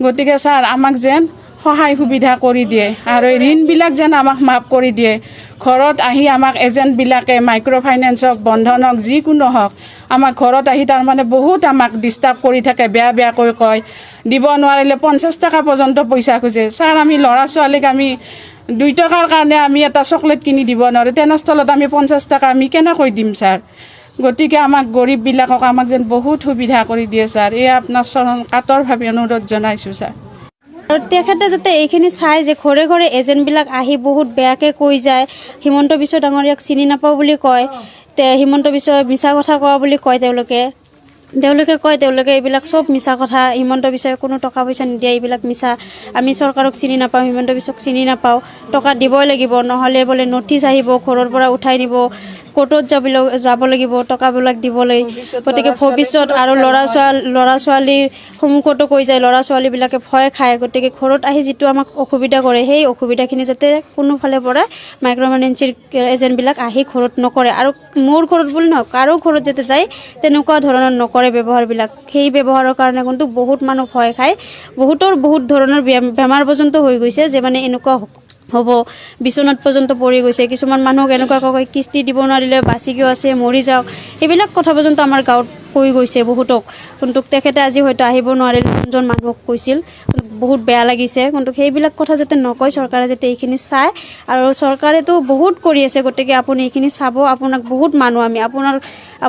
গতিকে স্যাৰ আমাক যেন সহায় সুবিধা কৰি দিয়ে আৰু ঋণবিলাক যেন আমাক মাফ কৰি দিয়ে ঘৰত আহি আমাক এজেণ্টবিলাকে মাইক্ৰ' ফাইনেন্স হওক বন্ধন হওক যিকোনো হওক আমাক ঘৰত আহি তাৰমানে বহুত আমাক ডিষ্টাৰ্ব কৰি থাকে বেয়াকৈ কয় দিব নোৱাৰিলে 50 টকা পৰ্যন্ত পইচা খোজে স্যাৰ আমি ল'ৰা ছোৱালীক আমি 2 টকাৰ কাৰণে আমি এটা চকলেট কিনি দিব নোৱাৰোঁ তেনেস্থলত আমি 50 টকা আমি কেনেকৈ দিম স্যাৰ গতিকে আমাক গৰীববিলাকক আমাক যেন বহুত সুবিধা কৰি দিয়ে স্যাৰ এই আপোনাৰ চৰণ কাতৰভাৱে অনুৰোধ জনাইছোঁ স্যাৰ আৰু তেখেতে যাতে এইখিনি চাই যে ঘৰে ঘৰে এজেণ্টবিলাক আহি বহুত বেয়াকৈ কৈ যায় হিমন্ত বিশ্ব ডাঙৰীয়াক চিনি নাপাওঁ বুলি কয় হিমন্ত বিশ্বই মিছা কথা কোৱা বুলি কয় তেওঁলোকে এইবিলাক চব মিছা কথা হিমন্ত বিশ্বই কোনো টকা পইচা নিদিয়ে এইবিলাক মিছা আমি চৰকাৰক চিনি নাপাওঁ হিমন্ত বিশ্বক চিনি নাপাওঁ টকা দিবই লাগিব নহ'লে বোলে নটিচ আহিব ঘৰৰ পৰা উঠাই নিব কোৰ্টত যাব লাগিব টকাবিলাক দিবলৈ গতিকে ভৱিষ্যত আৰু ল'ৰা ছোৱালীৰ সন্মুখতো কৈ যায় ল'ৰা ছোৱালীবিলাকে ভয় খায় গতিকে ঘৰত আহি যিটো আমাক অসুবিধা কৰে সেই অসুবিধাখিনি যাতে কোনোফালে পৰা মাইক্ৰ' ফাইনেন্সৰ এজেণ্টবিলাক আহি ঘৰত নকৰে আৰু মোৰ ঘৰত বুলি নহয় কাৰো ঘৰত যাতে যায় তেনেকুৱা ধৰণৰ নকৰে ব্যৱহাৰবিলাক সেই ব্যৱহাৰৰ কাৰণে কিন্তু বহুত মানুহ ভয় খায় বহুত ধৰণৰ বেমাৰ পৰ্যন্ত হৈ গৈছে যে মানে এনেকুৱা হ'ব বিচনাত পৰ্যন্ত পৰি গৈছে কিছুমান মানুহক এনেকুৱা কয় কিস্তি দিব নোৱাৰিলে বাচি কিয় আছে মৰি যাওক এইবিলাক কথা পৰ্যন্ত আমাৰ গাঁৱত কৈ গৈছে বহুতক কিন্তু তেখেতে আজি হয়তো আহিব নোৱাৰিল যোনজন মানুহক কৈছিল বহুত বেয়া লাগিছে কিন্তু সেইবিলাক কথা যাতে নকয় চৰকাৰে যাতে এইখিনি চায় আৰু চৰকাৰেতো বহুত কৰি আছে গতিকে আপুনি এইখিনি চাব আপোনাক বহুত মানুহ আমি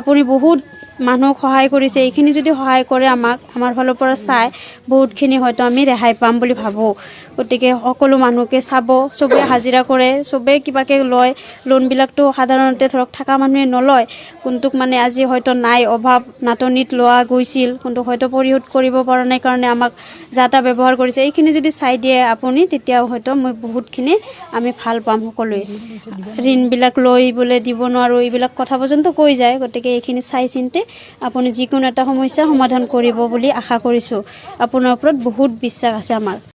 আপুনি বহুত মানুহক সহায় কৰিছে এইখিনি যদি সহায় কৰে আমাৰ ফালৰ পৰা চাই বহুতখিনি হয়তো আমি ৰেহাই পাম বুলি ভাবোঁ গতিকে সকলো মানুহকে চাব চবেই হাজিৰা কৰে চবেই কিবাকে লয় লোনবিলাকতো সাধাৰণতে ধৰক থকা মানুহে নলয় কোনটোক মানে আজি হয়তো নাই অভাৱ নাটনিত লোৱা গৈছিল কিন্তু হয়তো পৰিশোধ কৰিব পৰা নাই কাৰণে আমাক যাতা ব্যৱহাৰ কৰিছে এইখিনি যদি চাই দিয়ে আপুনি তেতিয়াও হয়তো মই বহুতখিনি আমি ভাল পাম সকলোৱে ঋণবিলাক লৈ বোলে দিব নোৱাৰোঁ এইবিলাক কথা পৰ্যন্ত কৈ যায় গতিকে এইখিনি চাই চিন্তি আপুনি যিকোনো এটা সমস্যা সমাধান কৰিব বুলি আশা কৰিছোঁ আপোনাৰ ওপৰত বহুত বিশ্বাস আছে আমাৰ